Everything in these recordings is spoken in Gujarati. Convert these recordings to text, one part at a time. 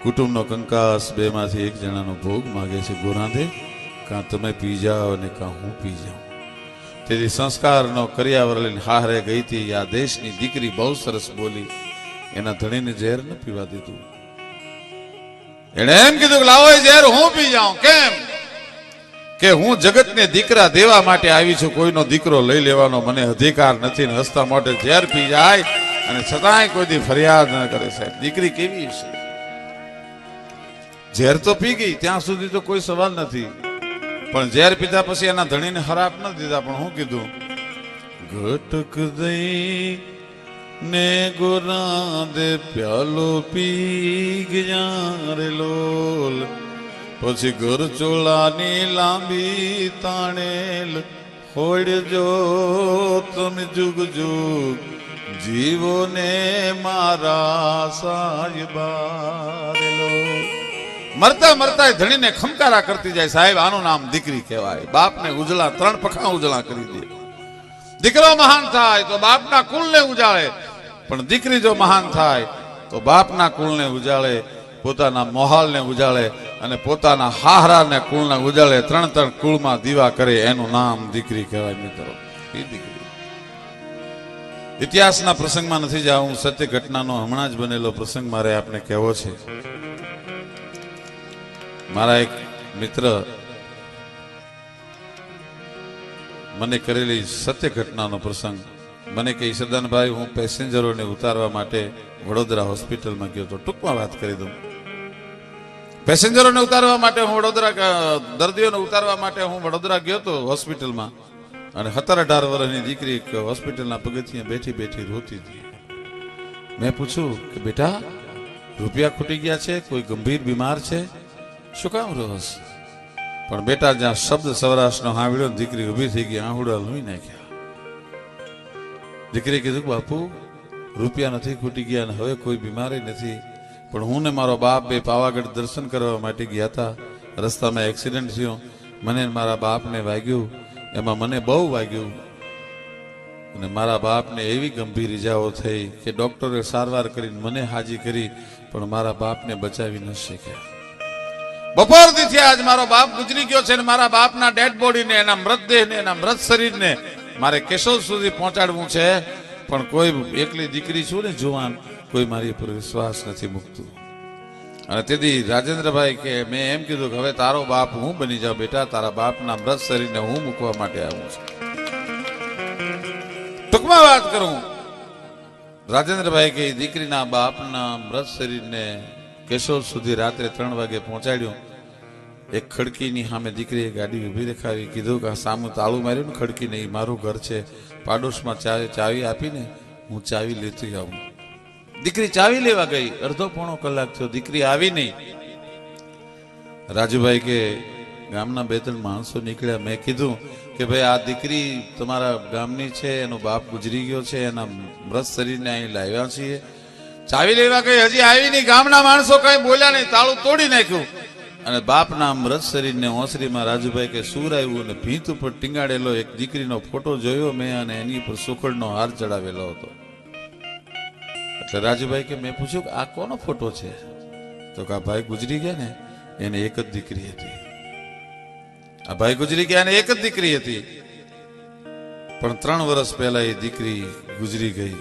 કુટુંબનો કંકાસ બેમાંથી એક જણાનો ભોગ માગે છે ગોરાંધે, કાં તમે પી જાઓ અને કાં હું પી જાઉં. તેથી સંસ્કારનો કરિયાવર લઈને હારે ગઈ હતી. આ દેશની દીકરી બહુ સરસ બોલી, એના ધણીને ઝેર ન પીવા દીધું. એણે એમ કીધું કે લાવો એ ઝેર હું પી જાઉં. કેમ કે હું જગતને દીકરા દેવા માટે આવી છું, કોઈનો દીકરો લઈ લેવાનો મને અધિકાર નથી. ને હસતા માટે ઝેર પી જાય અને છતાંય કોઈ દી ફરિયાદ ન કરે. સાહેબ દીકરી કેવી છે? ઝેર તો પી ગઈ, ત્યાં સુધી તો કોઈ સવાલ નથી, પણ ઝેર પીધા પછી એના ધણીને ખરાબ ન દીધા. પણ હું કીધું ઘટક દઈ ને ગોરાંધે પ્યાલો પી ગયા રે લોલ, પછી ઘર ચોળાની લાંબી તાણેલ હોડજો તમે જુગ જુગ જીવો ને મારા સાહેબા રે લોલ. મરતા મરતા ધણીને ખમકારા કરતી જાય. સાહેબ આનું નામ દીકરી કહેવાય. બાપને ઉજળા, 3 પખા ઉજળા કરી દે. દીકરો મહાન થાય તો બાપના કુળને ઉજાળે, પણ દીકરી જો મહાન થાય તો બાપના કુળને ઉજાળે, પોતાના મોહાલને ઉજાળે અને પોતાના હાહરાને કુળને ઉજાળે. 3 કુળમાં દીવા કરે, એનું નામ દીકરી કહેવાય. મિત્રો એ દીકરી ઇતિહાસના પ્રસંગમાં નથી જાઉં. સત્ય ઘટનાનો હમણાં જ બનેલો પ્રસંગ મારે આપને કહેવો છે. મારા એક મિત્ર મને કરેલી સત્ય ઘટનાનો પ્રસંગ. મને કહે સરદાનભાઈ, હું પેસેન્જરોને ઉતારવા માટે વડોદરા હોસ્પિટલમાં ગયો હતો. ટૂંકમાં વાત કરી દઉં. પેસેન્જરોને ઉતારવા માટે હું દર્દીઓને ઉતારવા માટે હું વડોદરા ગયો હતો હોસ્પિટલમાં. અને 17-18 વર્ષની દીકરી હોસ્પિટલના પગથિયે બેઠી બેઠી રોતી હતી. મેં પૂછ્યું કે બેટા, રૂપિયા ખૂટી ગયા છે? કોઈ ગંભીર બીમાર છે? શું કામ રોસ? પણ બેટા જ્યાં શબ્દ સૌરાષ્ટ્રનો સાંભળ્યો, દીકરી ઊભી થઈ ગઈ, આહુડા લૂઈ નાખ્યા. દીકરી કીધું કે બાપુ, રૂપિયા નથી ખૂટી ગયા અને હવે કોઈ બીમારી નથી, પણ હું ને મારો બાપ બે પાવાગઢ દર્શન કરવા માટે ગયા હતા. રસ્તામાં એક્સિડન્ટ થયો, મને મારા બાપને વાગ્યું. એમાં મને બહુ વાગ્યું અને મારા બાપને એવી ગંભીર ઈજાઓ થઈ કે ડોક્ટરે સારવાર કરીને મને હાજી કરી, પણ મારા બાપને બચાવી ન શક્યા. બપોરથી થયા આજ મારો બાપ ગુજરી ગયો છે. મારા બાપના ડેડ બોડીને, એના મૃતદેહને, એના મૃત શરીરને મારે કેશોદ સુધી પહોંચાડવું છે, પણ કોઈ એકલી દીકરી છું ને જુવાન, કોઈ મારી પર વિશ્વાસ નથી મૂકતું. અને તેથી રાજેન્દ્રભાઈ કે મેં એમ કીધું કે હવે તારો બાપ હું બની જાઉં. બેટા, તારા બાપના મૃત શરીરને હું મૂકવા માટે આવું છું. ટૂંકમાં વાત કરું, રાજેન્દ્રભાઈ કે દીકરીના બાપના મૃત શરીરને કેશોદ સુધી રાત્રે 3 વાગે પહોંચાડ્યું. એક ખડકીની સામે દીકરીએ ગાડી ઊભી દેખાવી. કીધું કે સામું તાળું માર્યું ને ખડકી નહીં, મારું ઘર છે. પાડોશમાં ચાવી આપીને હું ચાવી લેતી આવું. દીકરી ચાવી લેવા ગઈ. અડધો-પોણો કલાક થયો, દીકરી આવી નહીં. રાજુભાઈ કે ગામના 2-3 માણસો નીકળ્યા. મેં કીધું કે ભાઈ, આ દીકરી તમારા ગામની છે, એનો બાપ ગુજરી ગયો છે, એના મૃત શરીરને અહીં લાવ્યા છીએ. ચાવી લેવા ગઈ, હજી આવી નહીં. ગામના માણસો કઈ બોલ્યા નહીં, તાળું તોડી નાખ્યું. અને બાપના મૃત શરીરને ઓસરીમાં રાજુભાઈ કે સૂર આવ્યું અને ભીંત ઉપર ટીંગાડેલો એક દીકરીનો ફોટો જોયો મેં, અને એની ઉપર સુખડનો હાર ચડાવેલો હતો. એટલે રાજુભાઈ કે મેં પૂછ્યું કે આ કોનો ફોટો છે? તો કે આ ભાઈ ગુજરી ગયા ને, એને એક જ દીકરી હતી. આ ભાઈ ગુજરી ગયા ને એક જ દીકરી હતી, પણ 3 વર્ષ પહેલા એ દીકરી ગુજરી ગઈ.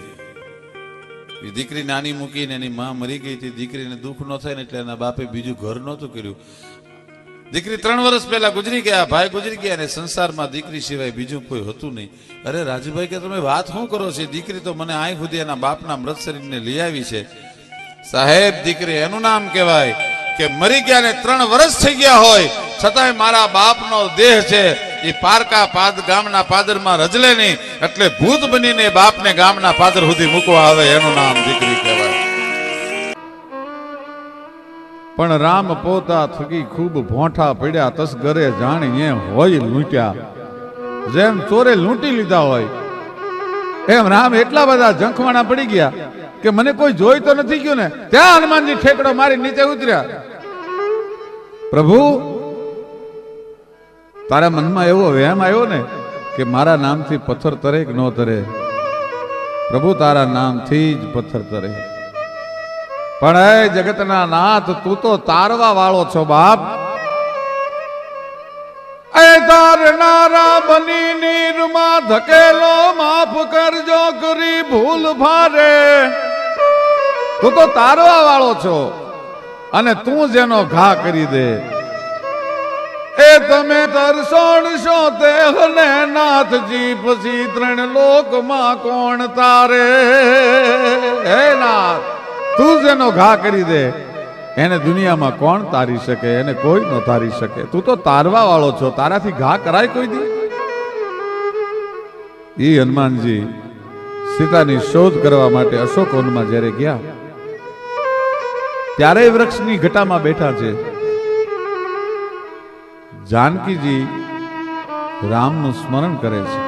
એ દીકરી નાની મૂકીને એની માં મરી ગઈ હતી. દીકરીને દુઃખ ન થાય ને એટલે એના બાપે બીજું ઘર નહોતું કર્યું. દીકરી 3 વર્ષ પહેલા ગુજરી ગયા, ભાઈ ગુજરી ગયા, અને સંસારમાં દીકરી સિવાય બીજું કોઈ હતું નહીં. અરે રાજુભાઈ કે તમે વાત શું કરો છો? દીકરી તો મને આઈ સુધી એના બાપના મૃત શરીરને લઈ આવી છે. સાહેબ, દીકરી એનું નામ કહેવાય કે મરી ગયા ને 3 વર્ષ થઈ ગયા હોય છતાંય મારા બાપનો દેહ છે એ પારકા ગામના પાદરમાં રજલે નહીં, એટલે ભૂત બનીને બાપને ગામના પાદર સુધી મૂકવા આવે. એનું નામ દીકરી કહેવાય. પણ રામ પોતા થકી ખૂબ ભોંઠા પડ્યા, તસ ઘરે જાણી હોય લૂંટ્યા. જેમ ચોરે લૂંટી લીધા હોય એમ રામ એટલા બધા ઝંખવાણા પડી ગયા કે મને કોઈ જોઈ તો નથી ગયું ને. ત્યાં હનુમાનજી ઠેકડો મારી નીચે ઉતર્યા. પ્રભુ, તારા મનમાં એવો વહેમ આવ્યો ને કે મારા નામથી પથ્થર તરે કે ન તરે? પ્રભુ, તારા નામથી જ પથ્થર તરે. પણ હે જગતના નાથ, તું તો તારવા વાળો છો બાપ. એ તારનારા બની નીરમાં ધકેલો માફ કરજો કરી ભૂલ ભારે. તું તો તારવા વાળો છો અને તું જેનો ઘા કરી દે એ તમે તરસોણશો તે હને નાથજી, પછી ત્રણ લોકમાં કોણ તારે. હે નાથ, તું જેનો ઘા કરી દે એને દુનિયામાં કોણ તારી શકે? એને કોઈ ન તારી શકે. તું તો તારવા વાળો છો, તારાથી ઘા કરાય કોઈ દી? ઈ હનુમાનજી સીતાની શોધ કરવા માટે અશોકવનમાં જ્યારે ગયા ત્યારે વૃક્ષની ઘટામાં બેઠા છે. જાનકીજી રામનું સ્મરણ કરે છે.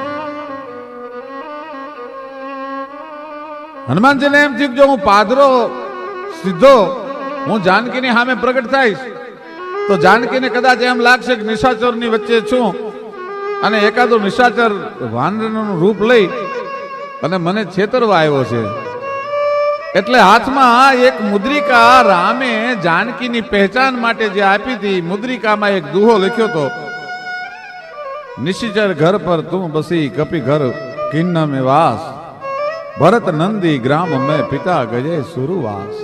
હનુમાનજીને એમ થયું જો હું પાદરો સીધો હું જાનકીની સામે પ્રગટ થઈશ તો જાનકીને કદાચ એમ લાગશે કે નિશાચરની વચ્ચે છું અને એકાદો નિશાચર વાનરનું રૂપ લઈ અને મને છેતરવા આવ્યો છે. એટલે હાથમાં એક મુદ્રિકા રામે જાનકીની પહેચાન માટે જે આપી હતી, મુદ્રિકામાં એક દુહો લખ્યો હતો, નિશિચર ઘર પર તું બસી કપી ઘર કિન્ન में वास, ભરત નંદી ગ્રામ મેં પિતા ગજે સુરવાસ.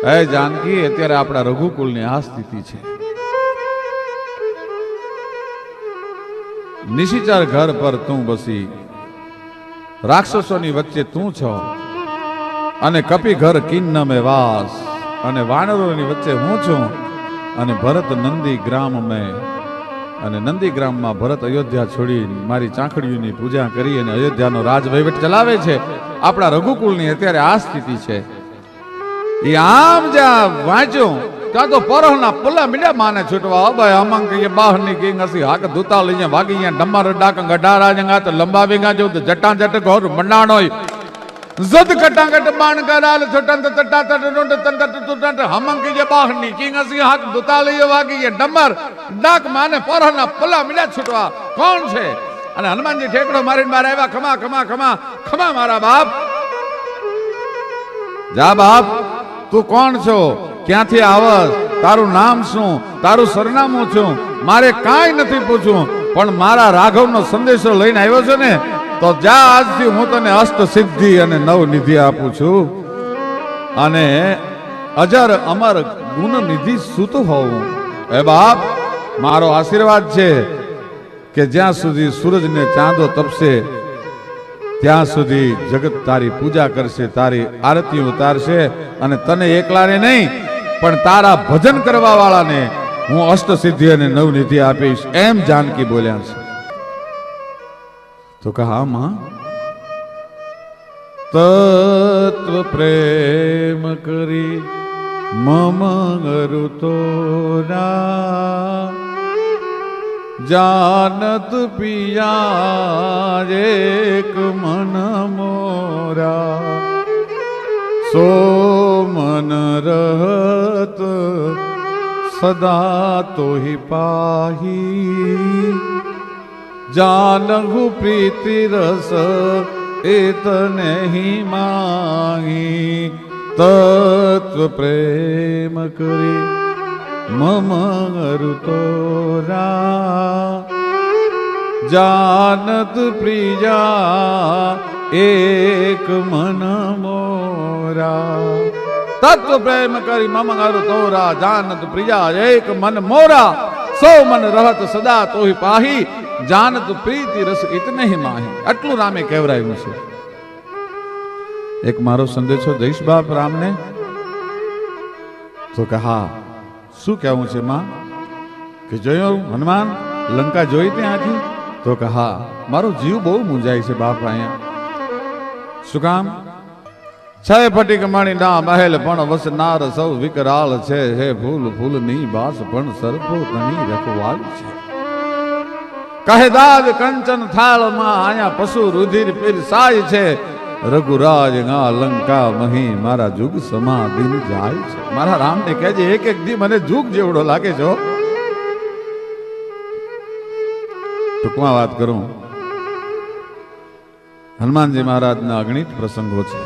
હે જાનકી, અત્યારે આપણા રઘુકુલની આ સ્થિતિ છે. નિશિચર ઘર પર તું બસી, રાક્ષસોની વચ્ચે તું છો, અને કપી ઘર કિન્ન में वास, અને વાનરોની વચ્ચે હું છું, અને ભરત નંદી ગ્રામ મેં, અને નંદીગ્રામમાં ભરત અયોધ્યા છોડી મારી ચાંખડીઓની પૂજા કરી અને અયોધ્યાનો રાજ વહીવટ ચલાવે છે. આપણા રઘુકુલની અત્યારે આ સ્થિતિ છે. એ આમ જ્યાં વાંચ્યું ત્યાં તો પરોહના પુલ્લા મીડા માને છૂટવા. ભાઈ અમંગ કે બહારની કિંગ હસી હાક દૂતા લઈને વાગી ગયા ડમર ડાક ગઢારા જંગા તો લંબાવી ગયા જો જટા જટ ઘોર મંડાણોય જદ કટાંગટ બાણ કરાલ છટંત તટા તટ રોંડ તંત તુટંત હમંગ કે બહારની કિંગ હસી હાક દૂતા લઈને વાગી ગયા ડમર ડાક માને પરોહના પુલ્લા મીડા છૂટવા. કોણ છે? અને હનુમાનજી ઠેકડો મારીને મારે આવ્યા, ખમા ખમા ખમા ખમા મારા બાપ. જા બાપ, તું કોણ છો? ક્યાંથી આવસ? તારું નામ શું? તારું સરનામું શું? મારે કાંઈ નથી પૂછવું, પણ મારા રાઘવનો સંદેશો લઈને આવ્યો છે ને, તો જા, આજથી હું તને અષ્ટ સિદ્ધિ અને નવ નિધિ આપું છું, અને અજર અમર ગુણ નિધિ સુત હોવું. એ બાપ, મારો આશીર્વાદ છે કે જ્યાં સુધી સૂરજ ને ચાંદો તપશે ત્યાં સુધી જગત તારી પૂજા કરશે, તારી આરતી ઉતારશે, અને તને એકલાને નહીં પણ તારા ભજન કરવા વાળાને હું અષ્ટ સિદ્ધિ અને નવ નિધિ આપીશ. એમ જાનકી બોલ્યા છે. તો કહા માં તત્વ પ્રેમ કરી મમ અરુતોરા, जानत पिया एक मन मोरा, सो मन रहत सदा तो ही पाही, जानहु प्रीति रस एतने ही माही, तत्व प्रेम करे मम अरुतोरा, जानत प्रिया एक मन मोरा, तत्व प्रेम करी मम अरुतोरा, जानत प्रिया एक मन मोरा, सौ मन रहत सदा तो ही पाही, जानत प्रीति रस इतने ही माही. આટલું રામે કહેવરાયું છે. એક મારો સંદેશો દઈશ બાપ રામને? તો કે હા. શું કહેવું છે માં? કે જોયું હનુમાન લંકા જોઈ ત્યાંથી? તો કે હા. મારો જીવ બહુ મૂંઝાય છે બાપ અહીંયા. શું કામ? છય ફટીક મણી ના મહેલ પણ વસનાર સૌ વિકરાળ છે, હે ફૂલ ફૂલ ની બાસ પણ સરપો તની રખવાલ છે, કહે દાદ કંચન થાળ માં આયા પશુ રુધિર પીરસાય છે, રઘુરાજ ગા લંકા મહી મારા જુગ સમા દિન જાય છે. મારા રામને કહેજે એક એક દી મને જુગ જેવડો લાગે છે. ટૂંકમાં વાત કરું, હનુમાનજી મહારાજના અગણિત પ્રસંગો છે.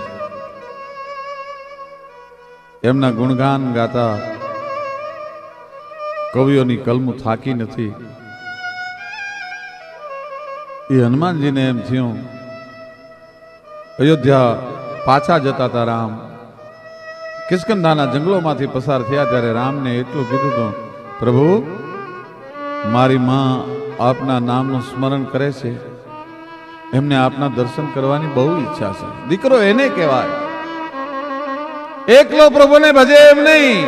એમના ગુણગાન ગાતા કવિઓની કલમ થાકી નથી. એ હનુમાનજીને એમ થયું, અયોધ્યા પાછા જતા હતા રામ, કિષ્કંધાના જંગલોમાંથી પસાર થયા ત્યારે રામને એટલું કીધું હતું, પ્રભુ મારી માં આપના નામનું સ્મરણ કરે છે, એમને આપના દર્શન કરવાની બહુ ઈચ્છા છે. દીકરો એને કહેવાય. એકલો પ્રભુને ભજે એમ નહીં,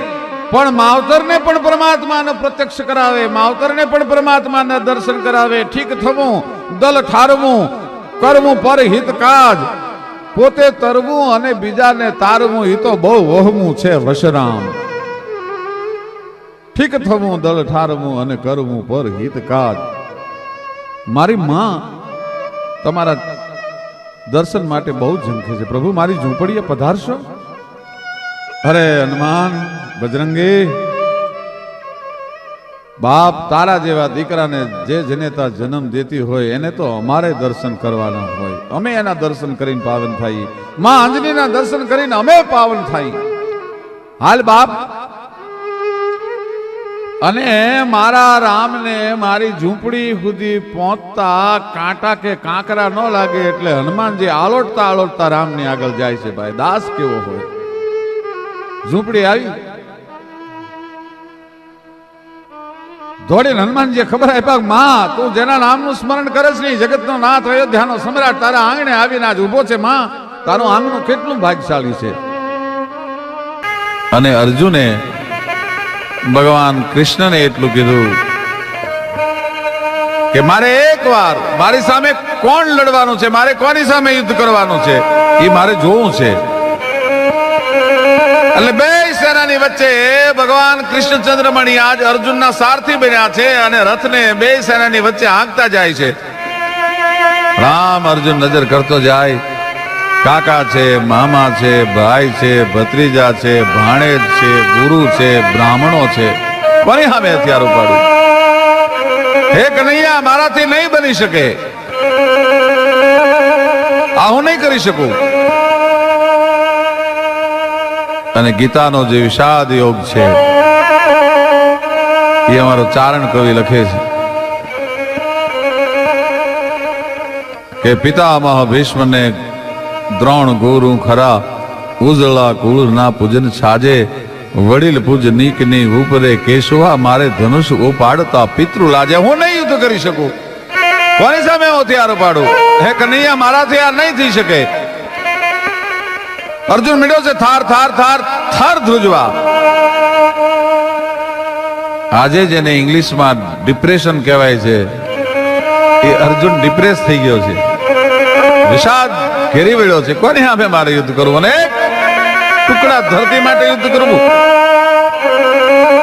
પણ માવતરને પણ પરમાત્માનો પ્રત્યક્ષ કરાવે, માવતરને પણ પરમાત્માના દર્શન કરાવે. ઠીક થવું, દલ ઠારવું, કરવું પર હિત કાજ, પોતે તરવું અને બીજાને તારવું, એ તો બહુ વહમું છે વશરામ. ઠીક થવું, દલ ઠારવું અને કરવું પર હિત કાજ. મારી માં તમારા દર્શન માટે બહુ ઝંખે છે. પ્રભુ મારી ઝૂંપડીએ પધારશો? અરે હનુમાન, બજરંગી, બાપ તારા જેવા દીકરાને જે જનેતા જન્મ દેતી હોય એને તો અમારે દર્શન કરવાના હોય. અમે એના દર્શન કરીને પાવન થાય, માં અંજનીના દર્શન કરીને અમે પાવન થાય. હાલ બાપ. અને મારા રામને મારી ઝૂંપડી સુધી પહોંચતા કાંટા કે કાંકરા ન લાગે એટલે હનુમાનજી આલોટતા આલોટતા રામની આગળ જાય છે. ભાઈ દાસ કેવો હોય. ઝૂંપડી આવી, દોડીને હનુમાનજીએ ખબર આપ્યા, માં તું જેના નામનું સ્મરણ કરે છે નહીં, જગતનો નાથ અયોધ્યાનો સમ્રાટ તારા આંગણે આવીને આજ ઉભો છે. માં તારું આંગણું કેટલું ભાગ્યશાળી છે. અને અર્જુને ભગવાન કૃષ્ણને એટલું કીધું કે મારે એકવાર મારી સામે કોણ લડવાનું છે, મારે કોની સામે યુદ્ધ કરવાનું છે એ મારે જોવું છે. એટલે બે સેનાની વચ્ચે ભગવાન કૃષ્ણચંદ્રમણી આજ અર્જુનના સારથી બન્યા છે અને રથને બે સેનાની વચ્ચે હાંકતા જાય છે. રામ અર્જુન નજર કરતો જાય, કાકા છે, મામા છે, ભાઈ છે, ભત્રીજા છે, ભાણેજ છે, ગુરુ છે, બ્રાહ્મણો છે, કોની સામે હથિયાર ઉપાડું? હે કનૈયા, મારાથી નહીં બની શકે, આ હું નહીં કરી શકું. અને ગીતાનો જે વિષાદ યોગ છે એ અમારો ચારણ કવિ લખે છે કે પિતામહ ભીષ્મને દ્રોણ ગુરુ ખરા, ઉજળા કુળ ના પૂજન છાજે, વડીલ પૂજ નીક ની ઉપરે કેશવા, મારે ધનુષ ઉપાડતા પિતૃ લાજે. હું નહીં યુદ્ધ કરી શકું, કોની સામે હું હથિયાર ઉપાડું? હે કનૈયા, મારાથી આ નહીં થઈ શકે. અર્જુન મળ્યો છે થાર થાર થાર થાર ધ્રુજવા. આજે જેને ઇંગ્લિશમાં ડિપ્રેશન કહેવાય છે એ અર્જુન ડિપ્રેસ થઈ ગયો છે, વિષાદ ઘેરી વળ્યો છે. કોની સામે મારે યુદ્ધ કરવું અને ટુકડા ધરતી માટે યુદ્ધ કરવું?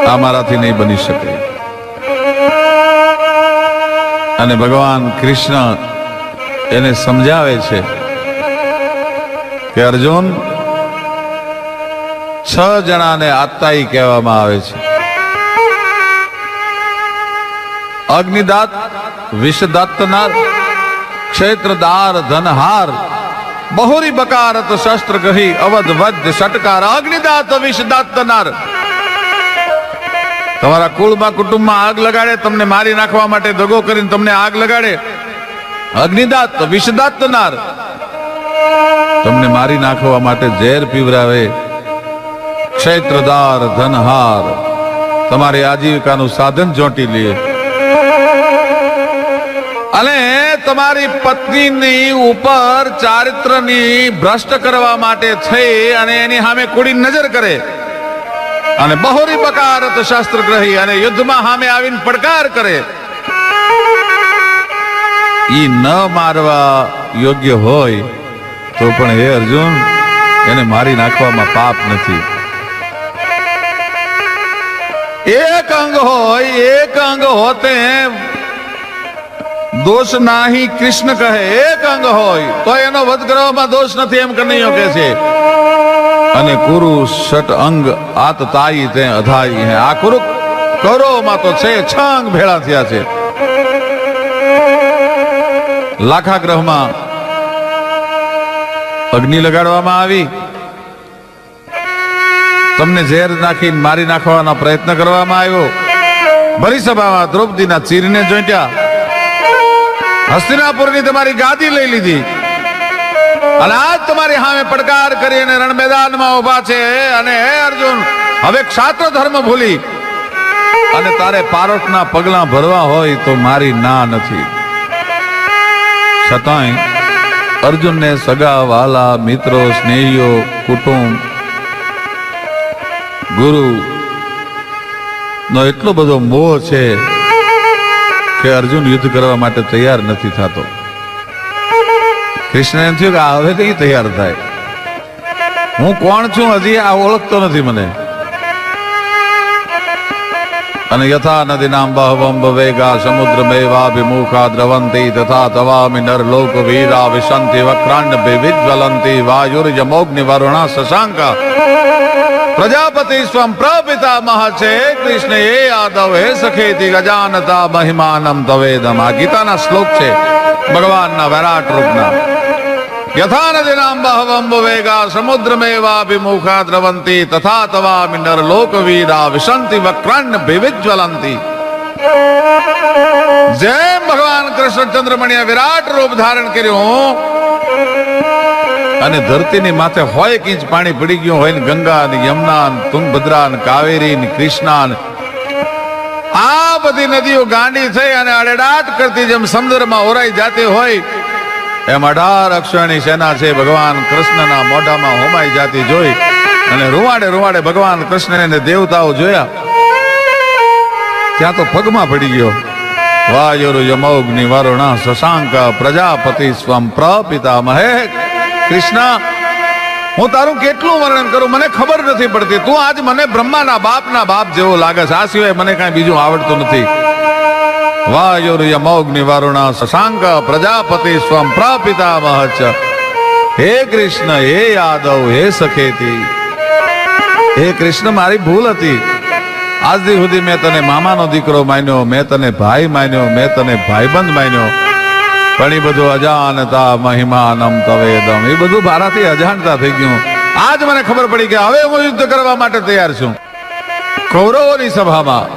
આ મારાથી નહીં બની શકે. અને ભગવાન કૃષ્ણ એને સમજાવે છે કે અર્જુન, 6 જણાને આત્તાઈ કહેવામાં આવે છે. અગ્નિદાત, વિષદાત્તનાર, ક્ષેત્રદાર, ધનહાર, બહુરી બકારત, શસ્ત્ર ગહી, અવધ વધ ષટકાર. અગ્નિદાત, વિષદાત્તનાર તમારા કુળમાં કુટુંબમાં આગ લગાડે, તમને મારી નાખવા માટે દગો કરીને તમને આગ લગાડે. અગ્નિદાત, વિષદાત્તનાર તમને મારી નાખવા માટે ઝેર પીવરાવે. ક્ષેત્રદાર, ધનહાર તમારી આજીવિકાનું સાધન ચોંટી લે. અને તમારી પત્નીની ઉપર ચારિત્રની ભ્રષ્ટ કરવા માટે થઈ અને એની સામે કુડી નજર કરે. અને બહુરી બકારત શસ્ત્ર ગ્રહી, અને યુદ્ધમાં સામે આવીને પડકાર કરે. ઈ ન મારવા યોગ્ય હોય તો પણ હે અર્જુન, એને મારી નાખવામાં પાપ નથી. એક અંગ હોય, એક અંગ હોતે દોષ નાહી કૃષ્ણ કહે. એક અંગ હોય તો એનો વધ કરવામાં દોષ નથી એમ કનૈયો કહે છે. અને કુરુ ષટ અંગ આત તાઈ તે અધાઈ હે. આ કુરુ કૌરવમાં તો છે 6 અંગ ભેળા થયા છે. લાખાગ્રહમાં અગ્નિ લગાડવામાં આવી તમને ઝેર નાખીને મારી નાખવાનો પ્રયત્ન કરવામાં આવ્યો. ભરી સભામાં દ્રૌપદીના ચીરને જોઈટ્યા. હસ્તિનાપુરની તમારી ગાદી લઈ લીધી અને આજ તમારી સામે પડકાર કરી અને રણ મેદાનમાં ઉભા છે. અને હે અર્જુન, હવે ક્ષાત્ર ધર્મ ભૂલી અને તારે પારોઠના પગલા ભરવા હોય તો મારી ના નથી. છતાંય અર્જુનને સગા વાલા મિત્રો, સ્નેહીઓ, કુટુંબ, ગુરુ નો એટલો બધો મોહ છે કે અર્જુન યુદ્ધ કરવા માટે તૈયાર નથી થતો. કૃષ્ણ એમ થયું કે હવે કઈ તૈયાર થાય? હું કોણ છું હજી આ ઓળખતો નથી મને. અને યથા નદીનામ બહવમ વેગા સમુદ્રમેવાભિમુખા દ્રવંતી તથા તવામિ નરલોક વીરા વિશંતિ વક્રાંડ વિજ્વલંતી વાયુર્યમોગ્નિ વરુણા શશાંકા પ્રજાપતિ સ્વમ પ્રપિતામહ છે. કૃષ્ણ એ યાદવ હે સખેતી ગજાનતા મહિમાનમ તવેદમ. આ ગીતાના શ્લોક છે ભગવાનના વિરાટ રૂપના. યથા નદીનામ બહવમ વેગા સમુદ્રમેવાભિમુખા દ્રવંતી તથા તવામિ નરલોકવીરા વિશંતિ વક્રાન્ન વિજ્વલંતી. જેમ ભગવાન કૃષ્ણ ચંદ્રમણીએ વિરાટ રૂપ ધારણ કર્યું અને ધરતીની માથે હોય ઇંચ પાણી પડી ગયું હોય ને ગંગા ને યમુના ને તુંગભદ્રા ને કાવેરી ને કૃષ્ણા ને આ બધી નદીઓ ગાંડી થઈ અને અડેડાટ કરતી જેમ સમુદ્રમાં ઓરાઈ જાતી હોય એમ 18 અક્ષરની સેના છે ભગવાન કૃષ્ણના મોઢામાં હોમાઈ જાતી જોઈ અને રૂવાડે રૂવાડે ભગવાન કૃષ્ણને દેવતાઓ જોયા. ત્યાં તો પગમાં પડી ગયો. વાયુર યમોગ્નિ વરુણા શશાંક પ્રજાપતિ સ્વમ પ્રપિતામહે. કૃષ્ણ, હું તારું કેટલું વર્ણન કરું, મને ખબર નથી પડતી. તું આજ મને બ્રહ્માના બાપના બાપ જેવો લાગે છે. આ સિવાય મને કાંઈ બીજું આવડતું નથી. વાયુર્યમોગ્નિ વરુણા શશાંક પ્રજાપતિ સ્વમ પ્રપિતામહ. હે કૃષ્ણ, હે યાદવ, હે સખેતી. હે કૃષ્ણ, મારી ભૂલ હતી. આજ દી સુધી મેં તને મામાનો દીકરો માન્યો, મેં તને ભાઈ માન્યો, મેં તને ભાઈબંધ માન્યો. પણ એ બધું અજાનતા મહિમાનમ તવેદમ, એ બધું મારાથી અજાણતા થઈ ગયું. આજ મને ખબર પડી કે હવે હું યુદ્ધ કરવા માટે તૈયાર છું. કૌરવોની સભામાં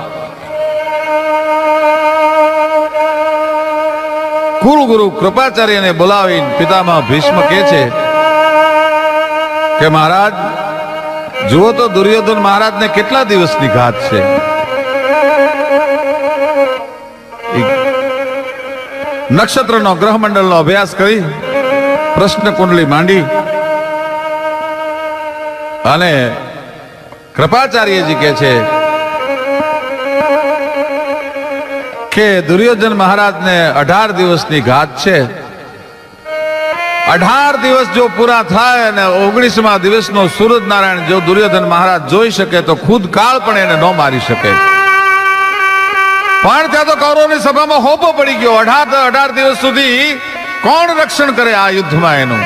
કુલગુરુ કૃપાચાર્યને બોલાવીને પિતામહ ભીષ્મ કહે છે કે મહારાજ જુઓ તો દુર્યોધન મહારાજને કેટલા દિવસની ઘાત છે. નક્ષત્રનો ગ્રહમંડળનો અભ્યાસ કરી પ્રશ્ન કુંડલી માંડી અને કૃપાચાર્યજી કહે છે કે દુર્યોધન મહારાજને 18 દિવસની ઘાત છે. 18 દિવસ જો પૂરા થાય અને 19મા દિવસનો સૂરજ નારાયણ જો દુર્યોધન મહારાજ જોઈ શકે તો ખુદ કાળ પણ એને ન મારી શકે. પણ ત્યાં તો કૌરવની સભામાં હોપો પડી ગયો. 18 દિવસ સુધી કોણ રક્ષણ કરે આ યુદ્ધમાં એનું?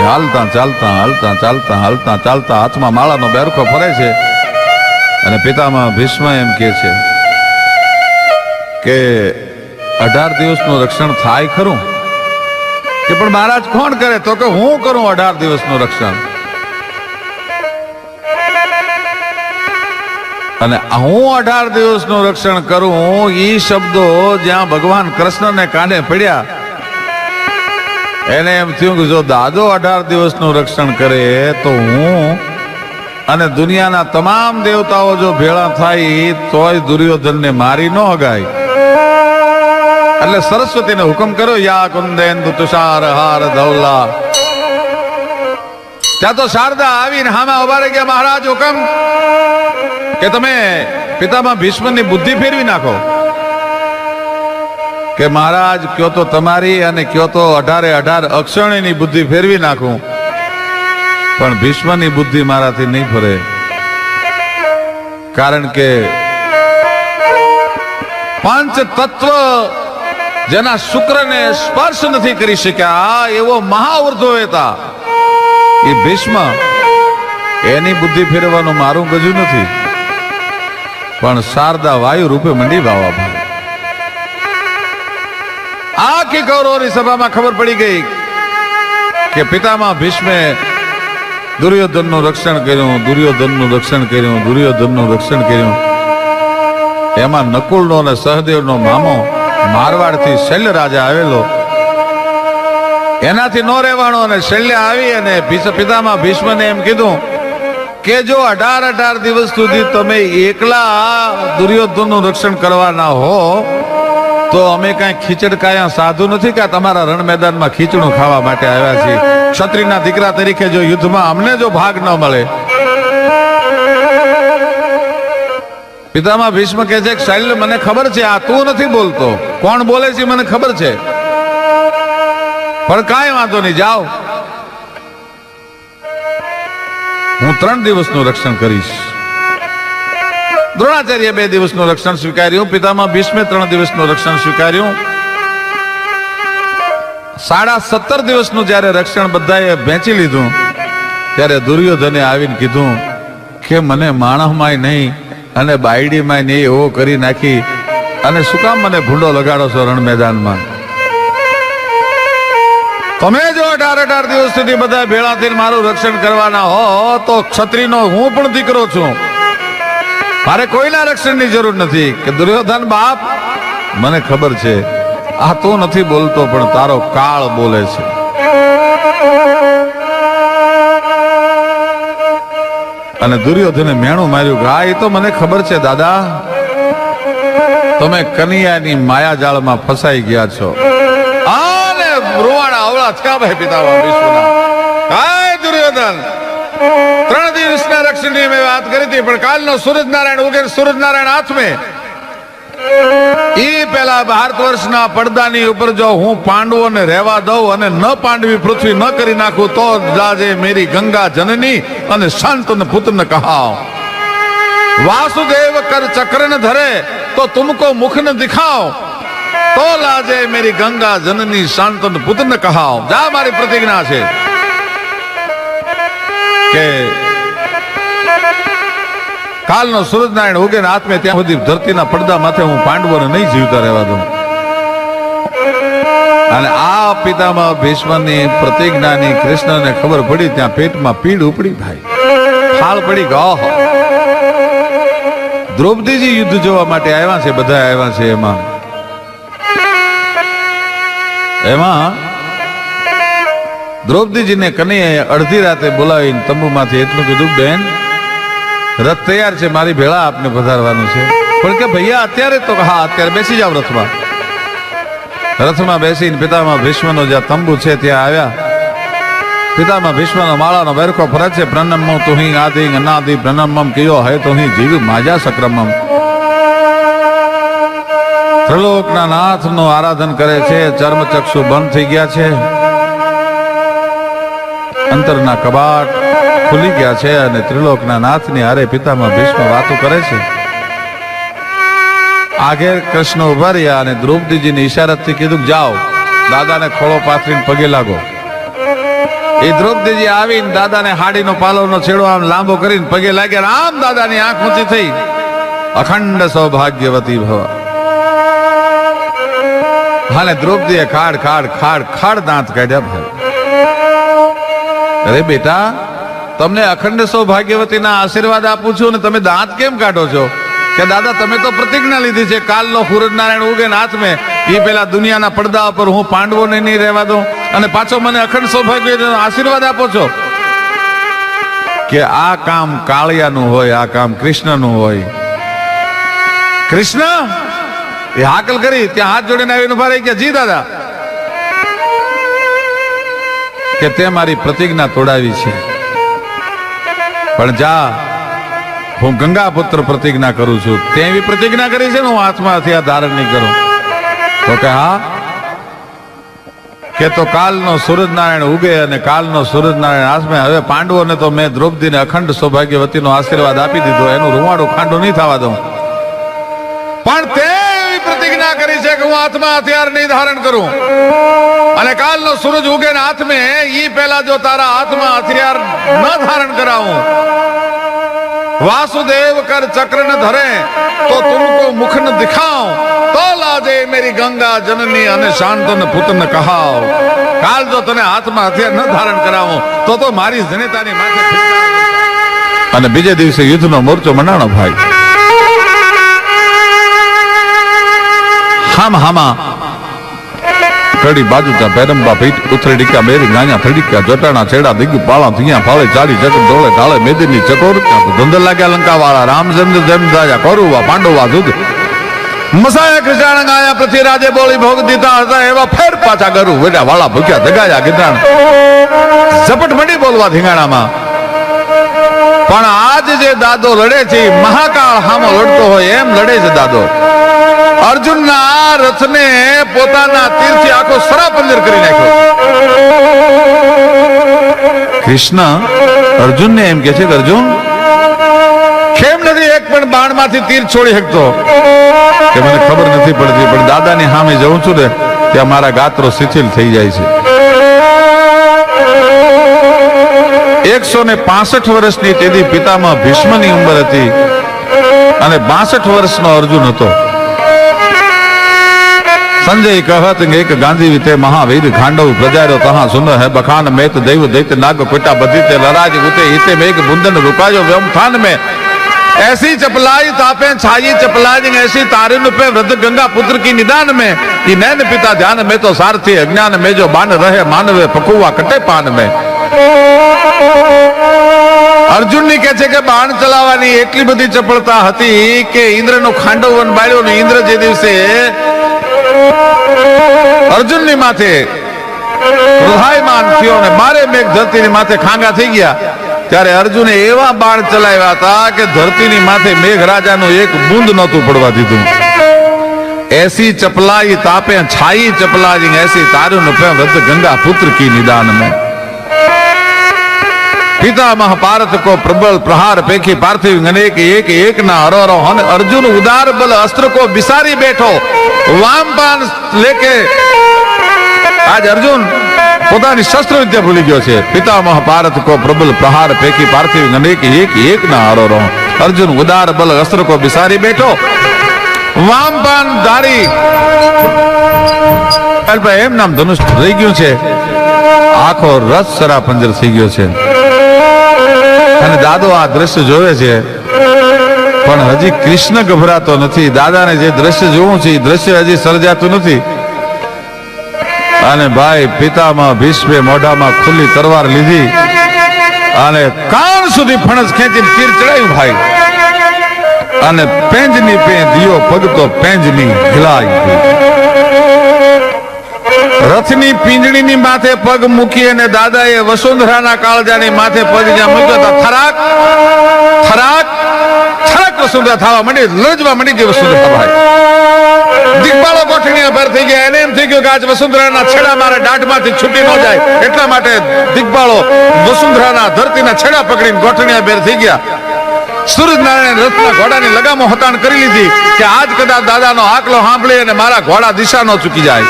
હાલતા ચાલતા હાલતા ચાલતા હાલતા ચાલતા હાથમાં માળાનો બેરખો ફરે છે અને પિતામહ ભીષ્મ એમ કહે છે કે 18 દિવસનું રક્ષણ થાય ખરું? કે પણ મહારાજ કોણ કરે? તો કે હું કરું 18 દિવસનું રક્ષણ. અને હું 18 દિવસનું રક્ષણ કરું ઈ શબ્દો જ્યાં ભગવાન કૃષ્ણને કાને પડ્યા એને એમ થયું કે જો દાદો 18 દિવસનું રક્ષણ કરે તો હું અને દુનિયાના તમામ દેવતાઓ જો ભેળા થાય તોય દુર્યોધનને મારી ન હગાય. એટલે સરસ્વતીને હુકમ કર્યો, યા કુંદેન્દુ તુષાર હાર ધવલા. ત્યાં તો શારદા આવીને હામાં ઉભા રહી ગયા. મહારાજ હુકમ કે તમે પિતામહ ભીષ્મની બુદ્ધિ ફેરવી નાખો. કે મહારાજ કયો તો તમારી અને કયો તો 18 અક્ષરણીની બુદ્ધિ ફેરવી નાખું, પણ ભીષ્મની બુદ્ધિ મારાથી નહીં ફરે. કારણ કે પાંચ તત્વ જેના શુક્રને સ્પર્શ નથી કરી શક્યા એવો મહાવૃદ્ધો હતા એ ભીષ્મ. એની બુદ્ધિ ફેરવાનું મારું ગજું નથી, પણ શારદા વાયુ રૂપે મંડી વાવા ભાઈ. આખી કૌરવોની સભામાં ખબર પડી ગઈ કે પિતામહ ભીષ્મે દુર્યોધનનું રક્ષણ કર્યું, દુર્યોધનનું રક્ષણ કર્યું, દુર્યોધનનું રક્ષણ કર્યું. એમાં નકુલનો અને સહદેવનો મામો મારવાડથી શૈલ્ય રાજા આવેલો, એનાથી નો રહેવાનો, અને શૈલ્ય આવી અને પિતામાં ભીષ્મને એમ કીધું કે જો 18 દિવસ સુધી તમે એકલા દુર્યોધનનું રક્ષણ કરવાના હો તો અમે કઈ ખીચડ કાયા સાધુ નથી કે તમારા રણ મેદાનમાં ખીચડું ખાવા માટે આવ્યા છીએ. ક્ષત્રિયના દીકરા તરીકે જો યુદ્ધમાં અમને જો ભાગ ન મળે. પિતામાં ભીષ્મ કહે છે કે શૈલ્ય મને ખબર છે આ તું નથી બોલતો, કોણ બોલે છે મને ખબર છે, પણ કાંઈ વાંધો નહીં, જાઓ, હું 3 દિવસનું રક્ષણ કરીશ. દ્રોણાચાર્ય 2 દિવસનું રક્ષણ સ્વીકાર્યું, પિતામાં ભીષ્મે 3 દિવસનું રક્ષણ સ્વીકાર્યું. 17.5 દિવસનું જયારે રક્ષણ બધાએ વહેંચી લીધું ત્યારે દુર્યોધને આવીને કીધું કે મને માણસમાંય નહીં અને બાયડીમાંય નહીં એવો કરી નાખી, અને શું કામ મને ભૂંડો લગાડો છો રણ મેદાનમાં? તમે જો 18 દિવસ સુધી બધા ભેળા થઈને મારું રક્ષણ કરવાના હો તો ક્ષત્રિયનો હું પણ દીકરો છું, મારે કોઈના રક્ષણની જરૂર નથી. કે દુર્યોધન બાપ મને ખબર છે આ તું નથી બોલતો પણ તારો કાળ બોલે છે. અને દુર્યોધને મેણું માર્યું કે આ એ તો મને ખબર છે દાદા, તમે કનૈયાની માયા જાળમાં ફસાઈ ગયા છો. આને રૂવાડા અવળા થયા ભાઈ પિતામાં ભીષ્મના. હાય દુર્યોધન, 3 દિવસના રક્ષણની મેં વાત કરી હતી, પણ કાલનો સૂરજનારાયણ ઉગે, સૂરજનારાયણ હાથમે ઈ પેલા ભારત વર્ષના પડદાની ઉપર જો હું પાંડવોને રહેવા દઉં અને ન પાંડવી પૃથ્વી ન કરી નાખું તો જાજે મેરી ગંગા જનની અને શાંતન પુત્ર ને કહાવ. વાસુદેવ કર ચક્ર ન ધરે તો તુમકો મુખ ન દિખાવ, તો લાજે મેરી ગંગા જનની શાંતન પુત્ર ને કહાવ. જા, મારી પ્રતિજ્ઞા છે કે કાલનો સૂરજનારાયણ ઉગે ને આત્મે ત્યાં સુધી ધરતીના પડદા માથે હું પાંડવોને નહીં જીવતા રહેવા દઉં. અને આ પિતામાં ભીષ્મની પ્રતિજ્ઞાની કૃષ્ણને ખબર પડી ત્યાં પેટમાં પીડ ઉપડી ભાઈ, ફાળ પડી ગયો. દ્રૌપદીજી યુદ્ધ જોવા માટે આવ્યા છે, બધા આવ્યા છે. એમાં દ્રૌપદીજીને કનૈયાએ અડધી રાતે બોલાવીને તંબુમાંથી એટલું કીધું, બેન રથ તૈયાર છે, મારી ભેળા આપને પધારવાનું છે. પણ કે ભૈયા અત્યારે તો? હા અત્યારે, બેસી જાવ રથમાં. રથમાં બેસીને પિતામાં ભીષ્મનો જ્યાં તંબુ છે ત્યાં આવ્યા. પિતામાં ભીષ્મનો માળાનો વેરખો ફરજ છે, પ્રણમમ તુહી આદિ અનાદિ પ્રણમમ કયો હે તુહી જીવ માજા સક્રમમ. ત્રિલોકના નાથનું આરાધન કરે છે, ચર્મચક્ષુ બંધ થઈ ગયા છે, અંતરના કબાટ ખુલી ગયા છે, અને ત્રિલોકના નાથની હારે પિતામાં ભીષ્મ વાતો કરે છે. આગળ કૃષ્ણ ઉભા રહ્યા અને દ્રૌપદીજીને ઈશારાથી કીધું જાઓ, દાદાને ખોળો પાથરીને પગે લાગો. એ દ્રૌપદીજી આવીને દાદાને હાડીનો પાલવનો છેડો આમ લાંબો કરીને પગે લાગ્યા. આમ દાદાની આંખ ઊંચી થઈ, અખંડ સૌભાગ્યવતી ભવ. હાલે દ્રૌપદીએ ખાડ ખાડ ખાડ ખાડ દાંત કાઢ્યા ભાઈ. અરે બેટા, તમને અખંડ સૌભાગ્યવતીના આશીર્વાદ આપું છું ને તમે દાંત કેમ કાઢો છો? કે દાદા તમે તો પ્રતિજ્ઞા લીધી છે કાલનો સૂરજનારાયણ ઉગે ને હાથમે એ પેલા દુનિયાના પડદા પર હું પાંડવોને નહીં રહેવા દઉં, અને પાછો મને અખંડ સૌભાગ્ય આશીર્વાદ આપો છો. કે આ કામ કાળિયાનું હોય, આ કામ કૃષ્ણનું હોય. કૃષ્ણ એ હાકલ કરી ત્યાં હાથ જોડીને આવીને ઉભા રહી ગયા. જી દાદા, કે તે મારી પ્રતિજ્ઞા તોડાવી છે, પણ જા, હું ગંગા પુત્ર પ્રતિજ્ઞા કરું છું. તે એવી પ્રતિજ્ઞા કરી છે ને હું હાથમાં હથિયાર ધારણ નહીં કરું. તો કે હા, કે તો કાલનો સૂરજનારાયણ ઉગે અને કાલનો સૂરજનારાયણ હાથમે હવે પાંડવોને તો મેં દ્રૌપદીને અખંડ સૌભાગ્યવતીનો આશીર્વાદ આપી દીધો, એનું રૂવાડું ખાંડું નહીં થવા દઉં. પણ તે એવી પ્રતિજ્ઞા કરી છે કે હું હાથમાં હથિયાર નહીં ધારણ કરું, અને કાલનો સૂરજ ઉગે ને હાથમે ઈ પહેલા જો તારા હાથમાં હથિયાર ન ધારણ કરાવું, વાસુદેવ કર ચક્ર ન ધરે તો તુમકો મુખ ન દિખાવ, તો લાજે મેરી ગંગા જનની અને શાંતન પુત્ર ન કહાવ. કાલ જો તને હાથમાં હથિયાર ન ધારણ કરાવું તો મારી જનેતાની માથે અને બીજે દિવસે યુદ્ધનો મોરચો મંડાણો ભાઈ. હામાં કડી બાજુ ત્યાં પેરંબા પીઠ ઉથરડીકા બેરી ગાયા થડીકા જટાણા છેડા દિગ્ગ પાળા ધીયા ફાળે ચાલી જગ ડોળે ઢાળે મેદની ચકોર ધંધર લાગ્યા લંકા વાળા રામચંદ્ર જેમ રાજા કરુવા પાંડવા દૂધ મસાયા કૃષ્ણ ગાયા પૃથ્વીરાજે બોલી ભોગ દીધા હતા એવા ફેર પાછા ગરુ વેડા વાળા ભૂખ્યા જગાયા ગીધાણ ઝપટ મંડી બોલવા ધીંગાણામાં. પણ આજ જે દાદો લડે છે મહાકાળ હામો લડતો હોય એમ લડે છે દાદો. અર્જુનના રથને પોતાના તીરથી આખો સરાપંજર કરી નાખ્યો. કૃષ્ણ અર્જુનને એમ કે છે કે અર્જુન કેમ નથી એક પણ બાણમાંથી તીર છોડી શકતો? કે મને ખબર નથી પડતી, પણ દાદાની સામે જઉં છું ને ત્યાં મારા ગાત્રો શિથિલ થઈ જાય છે. 165 વર્ષની તેથી પિતામાં ભીષ્મની ઉંમર હતી અને 62 વર્ષનો અર્જુન હતો. સંજય કહત એક ગાંધી વિતે મહાવીર ખાંડવ પ્રજારો તહા સુન હે બખાન મેત દૈવ દૈત્ય નાગ કોટા બધી લરાજ ઉતે ઈતે મેઘ બુંદન रुकायो व्यमथान में ऐसी चपलाई तापे छाई चपलाई ऐसी तारुन पे वृद्ध गंगा पुत्र की निदान में कि नैन पिता ध्यान में तो सारथी अज्ञान में जो बान रहे मानवे पकुआ कटे पान में. અર્જુન ની કે છે કે બાણ ચલાવવાની એટલી બધી ચપળતા હતી કે ઇન્દ્રનો ખાંડવ વન બાળ્યો ને ઇન્દ્ર જે દિવસે અર્જુન ની માથે ક્રોધાયમાન થયો ને મારે મેઘ ધરતીની માથે ખાંગા થઈ ગયા ત્યારે અર્જુને એવા બાણ ચલાવ્યા હતા કે ધરતીની માથે મેઘરાજાનું એક બૂંદ નહોતું પડવા દીધું. ऐसी चपलाई तापे छाई चपलाई ऐसी तारुन पे वृद्ध गंगा पुत्र की निदान में. पितामह भारत को प्रबल प्रहार पेखी पार्थिव अनेक एक एक ना हरो हन अर्जुन उदार बल अस्त्र को बिसारी बैठो वामपान लेके आज अर्जुन પોતાની શસ્ત્ર વિદ્યા ભૂલી ગયો છે. પિતામહ ભારત કો પ્રબલ પ્રહાર પેકી પાર્થિવ અનેક એક એક ના હરો અર્જુન ઉદાર બલ અસ્ત્ર કો બિસારી બેઠો વામપાન ધારી એમ નામ ધનુષ રહી ગયું છે. આખો રસ સરાપંજર થઈ ગયો છે અને દાદો આ દ્રશ્ય જોવે છે પણ હજી કૃષ્ણ ગભરાતો નથી. દાદાને જે દ્રશ્ય જોવું છે એ દ્રશ્ય હજી સર્જાતું નથી. અને ભાઈ પિતામાં ભીષ્મે મોઢામાં ખુલ્લી તરવાર લીધી અને કાન સુધી ફણસ ખેંચીને તીર ચડાયું ભાઈ અને પેંજની પે દિયો પગતો પેંજની હિલાઈ રથની પિંજણીની માથે પગ મૂકી અને દાદાએ વસુંધરાના કાળજાની માથે પગ જ્યાં મૂક્યો હતા થરાક થરાક થરાક વસુંધરા થવા માંડી લજવા માંડી ગઈ વસુંધરા ભાઈ. દિગ્બાળો ગોઠણીયા ભર થઈ ગયા. એને એમ થઈ ગયું કે આજ વસુંધરાના છેડા મારા દાઢમાંથી છૂટી ન જાય એટલા માટે દિગ્બાળો વસુંધરાના ધરતીના છેડા પકડીને ગોઠણીયા ભેર થઈ ગયા. સૂરજનારાયણ રથના ઘોડાની લગામો હતાણ કરી લીધી કે આજ કદાચ દાદાનો આકલો સાંભળી અને મારા ઘોડા દિશા ન ચૂકી જાય.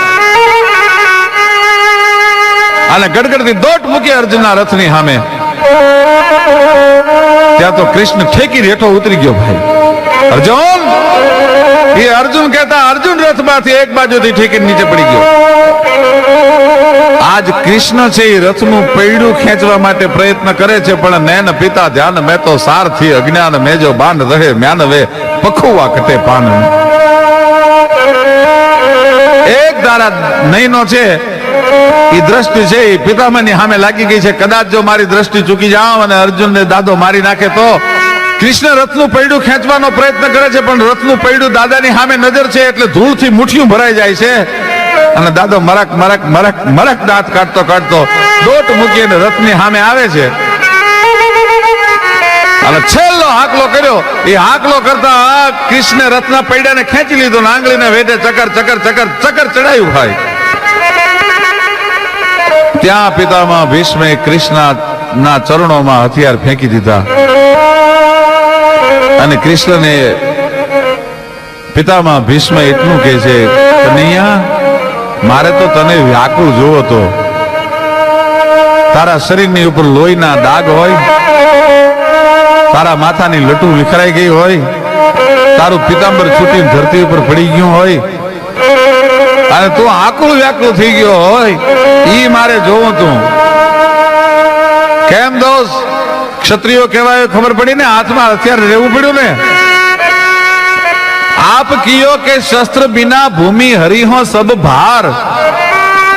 અને ગડગડથી દોટ મૂકી અર્જુનના રથની સામે. ત્યાં તો કૃષ્ણ ઠેકી રેઠો ઉતરી ગયો ભાઈ. અર્જુન એ અર્જુન કહેતા અર્જુન રથમાંથી એક બાજુથી ઠેકીને નીચે પડી ગયો. આજ કૃષ્ણ છે એ રથનું પૈડું ખેંચવા માટે પ્રયત્ન કરે છે પણ નૈન પિતા ધ્યાન મેં તો સારથી અજ્ઞાન મેજો બાંધ રહે મ્યાનવે પખુવા કટે પાન. એક ધારા નૈનો છે એ દ્રષ્ટિ છે એ પિતામાની સામે લાગી ગઈ છે. કદાચ જો મારી દ્રષ્ટિ ચૂકી જાવ અને અર્જુનને દાદો મારી નાખે તો કૃષ્ણ રથનું પૈડું ખેંચવાનો પ્રયત્ન કરે છે પણ રથનું પૈડું દાદાની સામે નજર છે એટલે ધૂળથી મુઠ્ઠીયું ભરાઈ જાય છે અને દાદો મરક મરક મરક મરક દાંત કાઢતો કાઢતો દોટ મૂકીને રથની સામે આવે છે અને છેલ્લો હાકલો કર્યો. એ હાકલો કરતા કૃષ્ણે રથના પૈડાને ખેંચી લીધો ને આંગળીને વેઢે ચકર ચકર ચકર ચકર ચડાયું ભાઈ. ત્યાં પિતામાં ભીષ્મે કૃષ્ણના ચરણોમાં હથિયાર ફેંકી દીધા અને કૃષ્ણને પિતામાં ભીષ્મ એટલું કહે છે કનૈયા મારે તો તને વ્યાકુળ જોવો તો તારા શરીરની ઉપર લોહીના દાગ હોય, તારા માથાની લટું વિખરાઈ ગઈ હોય, તારું પિતાંબર છૂટીને ધરતી ઉપર પડી ગયું હોય અને તું આકુળ વ્યાકુળ થઈ ગયો હોય ઈ મારે જોવું તું. કેમ દોસ્ત ક્ષત્રિયો કહેવાય ખબર પડી ને, હાથમાં હથિયાર રહેવું પડ્યું ને. आप कियो के शस्त्र बिना भूमि हरि हो सब भार,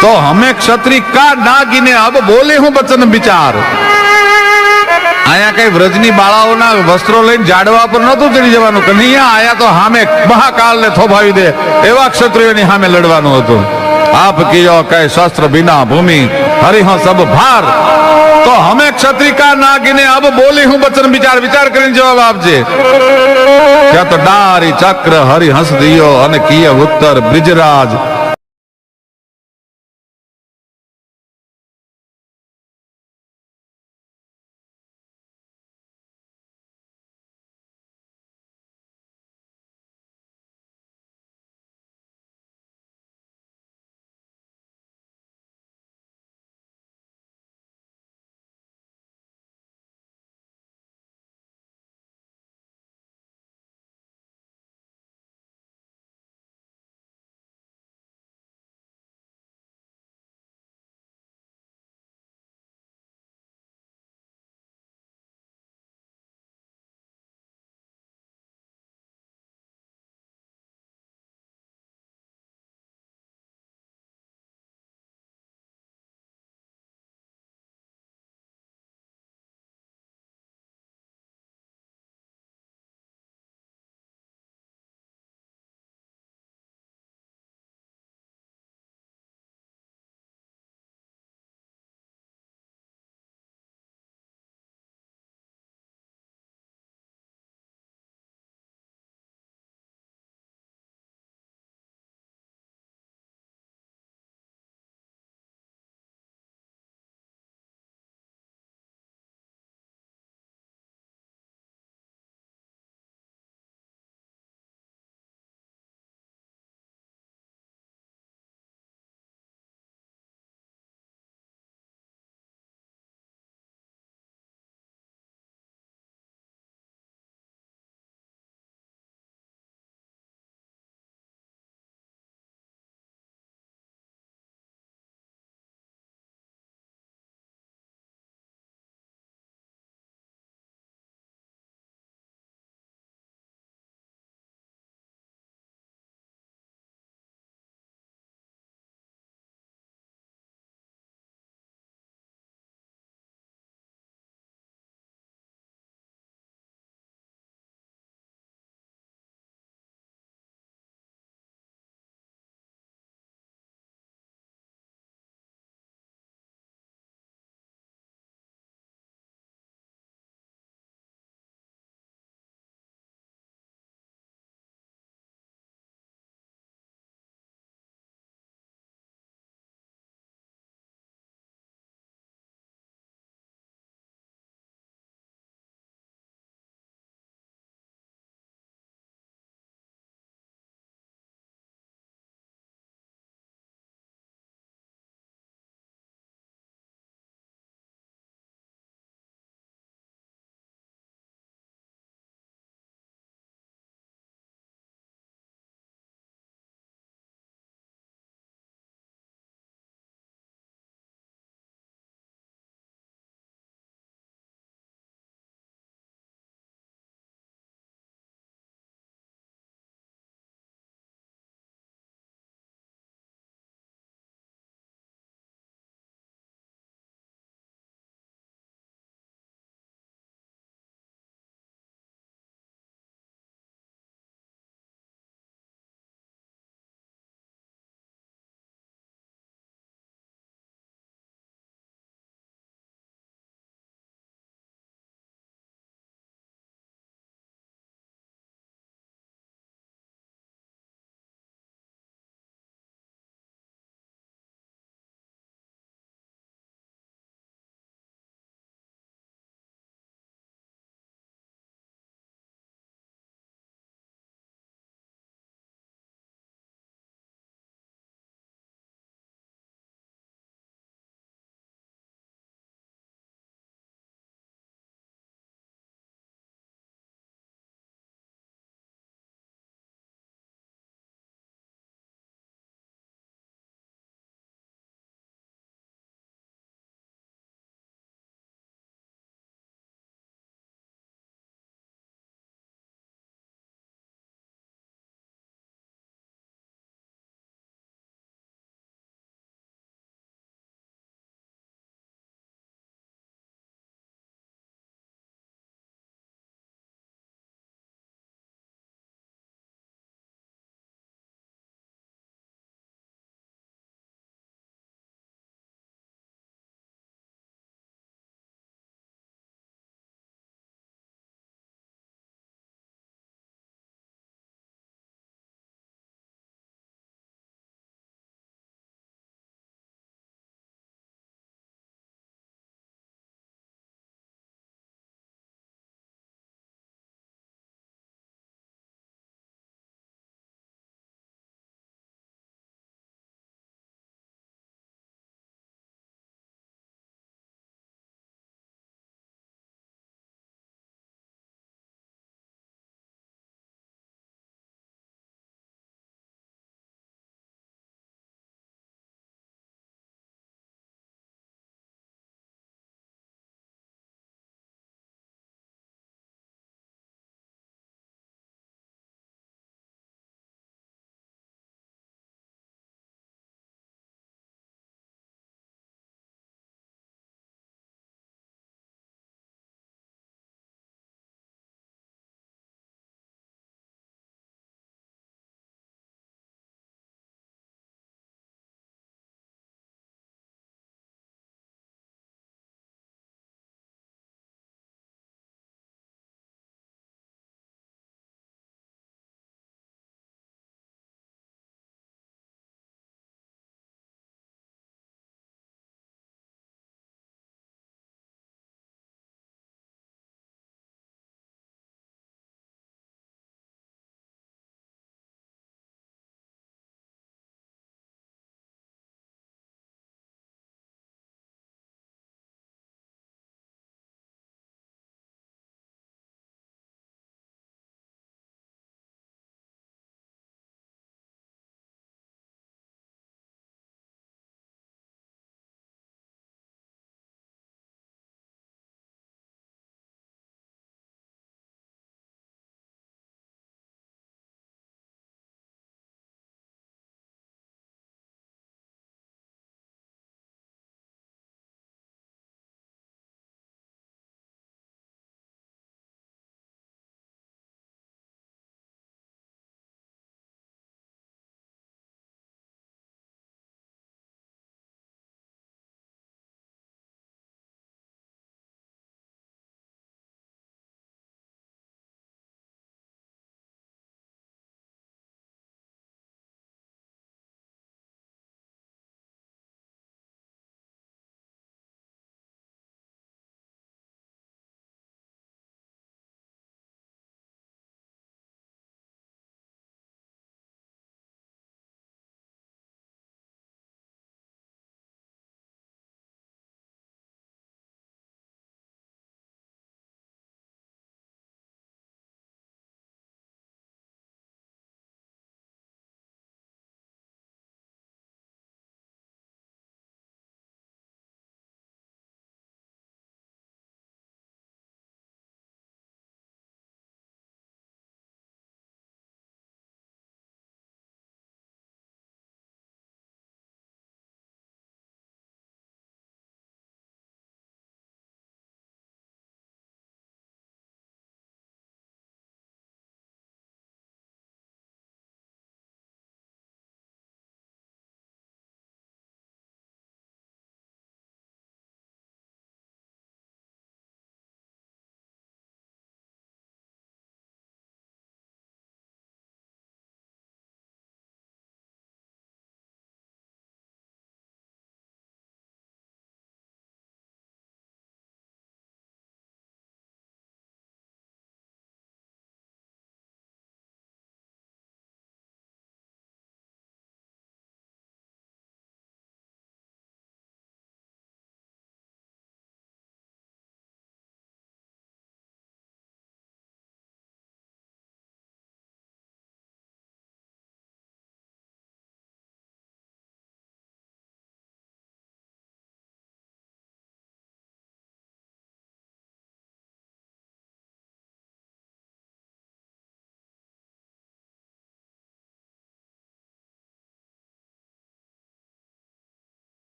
तो हमें क्षत्रिय का ना गिने अब बोले हूं वचन विचार. आया कई व्रजनी बाळाओना वस्त्रो लઈને જાડવા પર નહોતું ચડી જવાનું, કનૈયા આયા તો સામે મહાકાળને થોભાવી દે એવા ક્ષત્રિયોની સામે લડવાનું હતું. આપ કિયો કે શસ્ત્ર બિના ભૂમિ હરિહો સબ ભાર, તો હમે ક્ષત્રિય કા ના ગિને અબ બોલી હું વચન વિચાર. વિચાર કરીને જવાબ આપજે. ત્યાં તો ડારી ચક્ર હરિ હંસ દિયો અને કિય ઉત્તર બ્રિજરાજ